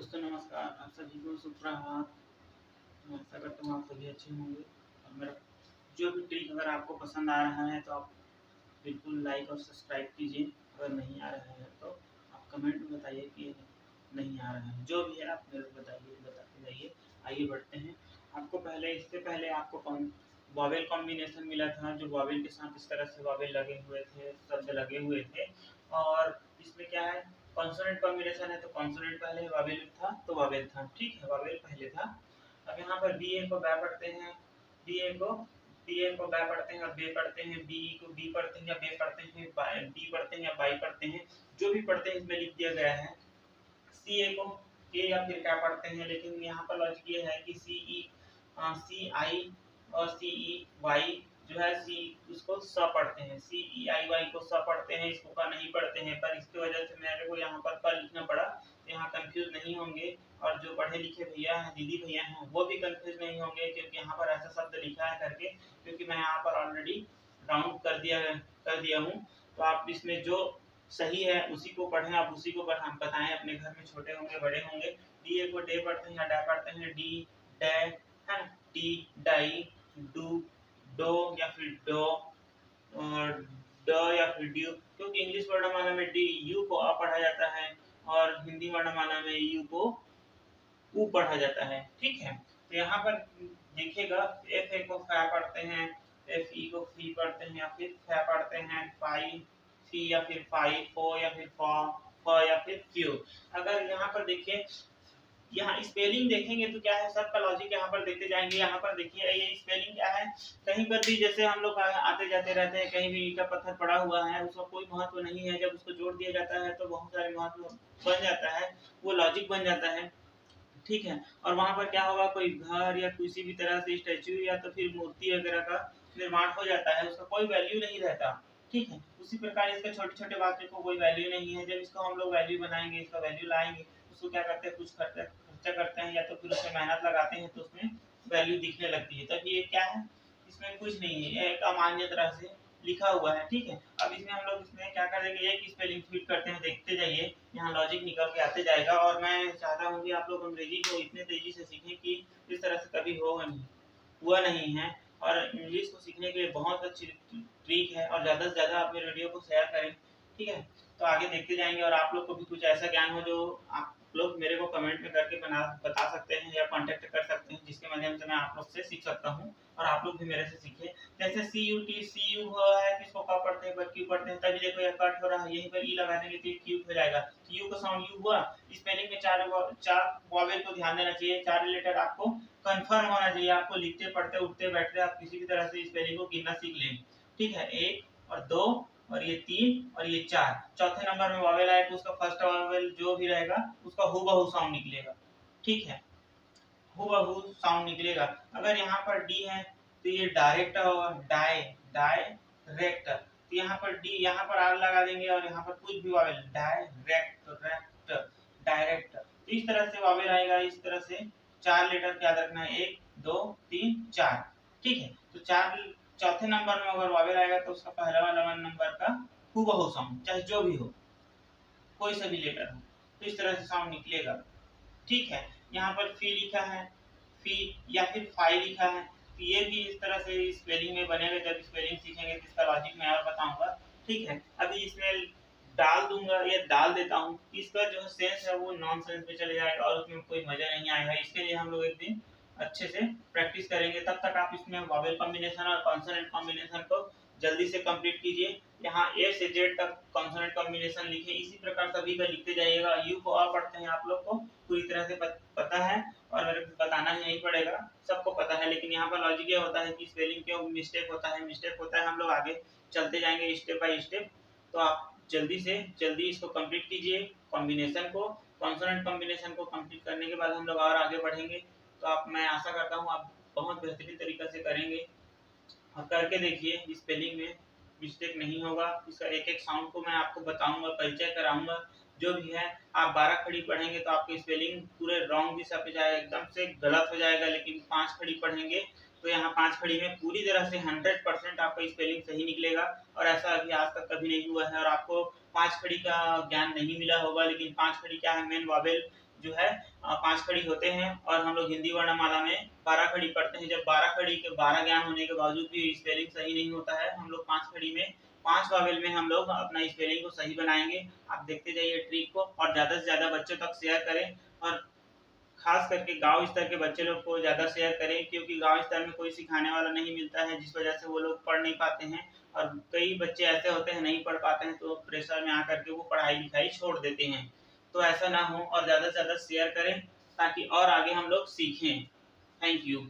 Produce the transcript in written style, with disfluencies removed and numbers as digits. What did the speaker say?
दोस्तों नमस्कार, आप सभी को सुप्रभात। मैं आशा करता हूँ आप सभी अच्छे होंगे और मेरा जो भी ट्रिक अगर आपको पसंद आ रहा है तो आप बिल्कुल लाइक और सब्सक्राइब कीजिए। अगर नहीं आ रहा है तो आप कमेंट में बताइए कि नहीं आ रहा है। जो भी है आप मेरे को बताते जाइए। आइए बढ़ते हैं। आपको इससे पहले आपको वॉवेल कॉम्बिनेशन मिला था, जो वॉवेल के साथ इस तरह से वॉवेल लगे हुए थे, शब्द लगे हुए थे। और इसमें क्या है, कॉन्सोनेंट कॉम्बिनेशन है तो कॉन्सोनेंट पहले, वॉवेल था तो वॉवेल था। ठीक है, वॉवेल पहले था। अब यहाँ पर बी ए को बै पढ़ते हैं, बी ए को बै पढ़ते हैं और बे पढ़ते हैं, बी को बी पढ़ते हैं या बे पढ़ते हैं, बी पढ़ते हैं या बाई पढ़ते हैं। जो भी पढ़ते हैं इसमें लिख दिया गया है। सी ए को के या फिर क्या पढ़ते हैं, लेकिन यहाँ पर लॉजिक ये है कि सी आई और सी ई वाई जो है, सी उसको स पढ़ते हैं, सी ई आई वाई को स पढ़ते हैं, इसको का नहीं पढ़ते हैं। पर इसकी वजह से मेरे को यहाँ पर क लिखना पड़ा, तो यहाँ कंफ्यूज नहीं होंगे। और जो पढ़े लिखे भैया हैं, दीदी भैया हैं, वो भी कंफ्यूज नहीं होंगे, क्योंकि यहाँ पर ऐसा शब्द लिखा है करके, क्योंकि मैं यहाँ पर ऑलरेडी राउंड कर दिया हूँ। तो आप इसमें जो सही है उसी को पढ़ें, आप उसी को बताएं अपने घर में, छोटे होंगे बड़े होंगे। डी ए को डे पढ़ते हैं या डा पढ़ते हैं, डी डे है ना, डी डाई, डू डो या फिर डो, और ड या फिर ड्यू, क्योंकि इंग्लिश वर्णमाला में डी यू को अ पढ़ा जाता है और हिंदी वर्णमाला में यू को उ पढ़ा जाता है। ठीक है, तो यहाँ पर देखिएगा, एफ ए को फै पढ़ते हैं, एफ ई को फी पढ़ते हैं या फिर फै पढ़ते हैं, फाई फी या फिर फाई, फो या फिर फॉ, फ या फिर क्यू। अगर यहाँ पर देखिए, यहाँ स्पेलिंग देखेंगे तो क्या है, सबका लॉजिक यहाँ पर देखते जाएंगे। यहाँ पर देखिए ये स्पेलिंग क्या है, कहीं पर भी जैसे हम लोग आते जाते रहते हैं, कहीं भी ईंटा पत्थर पड़ा हुआ है, उसका कोई महत्व नहीं है। जब उसको जोड़ दिया जाता है तो बहुत सारे महत्व बन जाता है, वो लॉजिक बन जाता है। ठीक है, और वहाँ पर क्या होगा, कोई घर या किसी भी तरह से स्टैचू या तो फिर मूर्ति वगैरह का निर्माण हो जाता है, उसका कोई वैल्यू नहीं रहता। ठीक है, उसी प्रकार इसके छोटे छोटे वाक्य को कोई वैल्यू नहीं है। जब इसको हम लोग वैल्यू बनाएंगे, इसका वैल्यू लाएंगे, उसको क्या करते हैं, कुछ खर्चा करते हैं या तो फिर उसमें मेहनत लगाते हैं, तो उसमें वैल्यू दिखने लगती है। तब ये क्या है, इसमें कुछ नहीं है, ये एक अमान्य तरह से लिखा हुआ है। ठीक है, अब इसमें हम लोग इसमें क्या करेंगे, एक स्पेलिंग फीड करते हैं, देखते जाइए, यहाँ लॉजिक निकल के आते जाएगा। और मैं चाहता हूँ कि आप लोग अंग्रेजी को इतने तेजी से सीखें कि इस तरह से कभी हुआ नहीं है। और इंग्लिश को सीखने के लिए बहुत अच्छी ट्रिक है, और ज़्यादा से ज़्यादा आप मेरे वीडियो को शेयर करें। ठीक है, तो आगे देखते जाएंगे। और आप लोग को भी कुछ ऐसा ज्ञान हो जो आप लोग मेरे को कमेंट में करके बता सकते हैं या कांटेक्ट कर सकते हैं, जिसके माध्यम से मैं आप लोग से सीख सकता हूँ और आप लोग भी मेरे से सीखें। जैसे सी यू हुआ है, किसको का पढ़ते हैं, पर क्यू पढ़ते हैं, तभी देखो यह कट हो रहा है, यहीं पर ई लगा देंगे तो क्यू हो जाएगा। यू का साउंड यू हुआ। स्पेलिंग में चार वॉवेल को ध्यान देना चाहिए, चार लेटर आपको कंफर्म होना चाहिए। आपको लिखते पढ़ते उठते बैठते आप किसी भी तरह से स्पेलिंग को गिनना सीख लें। ठीक है, एक और दो और ये तीन और ये चार, चौथे नंबर में वॉवेल आए तो उसका फर्स्ट वॉवेल जो भी रहेगा उसका हूबहू साउंड निकलेगा। ठीक है, हूबहू साउंड निकलेगा। अगर यहाँ पर डी है तो ये डायरेक्ट होगा, डायरेक्ट। तो यहाँ पर डी, यहाँ पर आर लगा देंगे और यहाँ पर कुछ भी वॉवेल, डायरेक्ट। तो इस तरह से वॉवेल आएगा, इस तरह से चार लेटर याद रखना है, एक दो तीन चार। ठीक है, तो चौथे नंबर में अगर वॉवेल आएगा तो उसका पहला वाला नंबर का हूबहू साउंड, चाहे जो भी हो, कोई सा भी लेटर हो, तो इस तरह से साउंड निकलेगा। ठीक है, यहाँ पर फी लिखा है, फी या फिर फाई लिखा है, तो ये भी इस तरह से स्पेलिंग में बनेगा। जब स्पेलिंग सीखेंगे तो इसका लॉजिक मैं और बताऊंगा। ठीक है, अभी इसमें डाल दूंगा या डाल देता हूँ, इसका जो सेंस है वो नॉन सेंस में चले जाएगा और उसमें कोई मजा नहीं आएगा। इसके लिए हम लोग एक दिन अच्छे से प्रैक्टिस करेंगे। तब तक आप इसमें वॉवेल कॉम्बिनेशन और कॉन्सोनेंट कॉम्बिनेशन को जल्दी से कंप्लीट कीजिए। यहाँ ए से जेड तक कॉन्सोनेंट कॉम्बिनेशन लिखे, इसी प्रकार सभी का लिखते जाइएगा। यू को अ पढ़ते हैं, आप लोग को पूरी तरह से पता है और मेरे को बताना ही नहीं पड़ेगा, सबको पता है। लेकिन यहाँ पर लॉजिक ये होता है कि स्पेलिंग क्यों मिस्टेक होता है, हम लोग आगे चलते जाएंगे स्टेप बाय स्टेप। तो आप जल्दी से जल्दी इसको कंप्लीट कीजिए, कॉम्बिनेशन को, कॉन्सोनेंट कॉम्बिनेशन को कंप्लीट करने के बाद हम लोग और आगे बढ़ेंगे। तो आप, मैं आशा करता हूँ आप बहुत बेहतरीन तरीका से करेंगे और करके देखिए, स्पेलिंग में मिस्टेक नहीं होगा। इसका एक एक साउंड को मैं आपको बताऊंगा, परिचय कराऊंगा। जो भी है, आप 12 खड़ी पढ़ेंगे तो आपकी स्पेलिंग पूरे रॉन्ग दिशा पे जाएगा, एकदम से गलत हो जाएगा। लेकिन 5 खड़ी पढ़ेंगे तो यहाँ 5 खड़ी में पूरी तरह से 100% आपका स्पेलिंग सही निकलेगा। और ऐसा अभी आज तक कभी नहीं हुआ है। और आपको 5 खड़ी का ज्ञान नहीं मिला होगा, लेकिन 5 खड़ी क्या है, मेन वॉवेल जो है 5 खड़ी होते हैं और हम लोग हिंदी वर्णमाला में 12 खड़ी पढ़ते हैं। जब 12 खड़ी के 12 ज्ञान होने के बावजूद भी स्पेलिंग सही नहीं होता है, हम लोग 5 खड़ी में 5 वावेल में हम लोग अपना स्पेलिंग को सही बनाएंगे। आप देखते जाइए ट्रिक को और ज़्यादा से ज़्यादा बच्चों तक शेयर करें और खास करके गांव स्तर के बच्चे लोग को ज़्यादा शेयर करें, क्योंकि गांव स्तर में कोई सिखाने वाला नहीं मिलता है, जिस वजह से वो लोग पढ़ नहीं पाते हैं। और कई बच्चे ऐसे होते हैं नहीं पढ़ पाते हैं, तो प्रेशर में आकर के वो पढ़ाई लिखाई छोड़ देते हैं। तो ऐसा ना हो और ज़्यादा से ज़्यादा शेयर करें ताकि और आगे हम लोग सीखें। Thank you.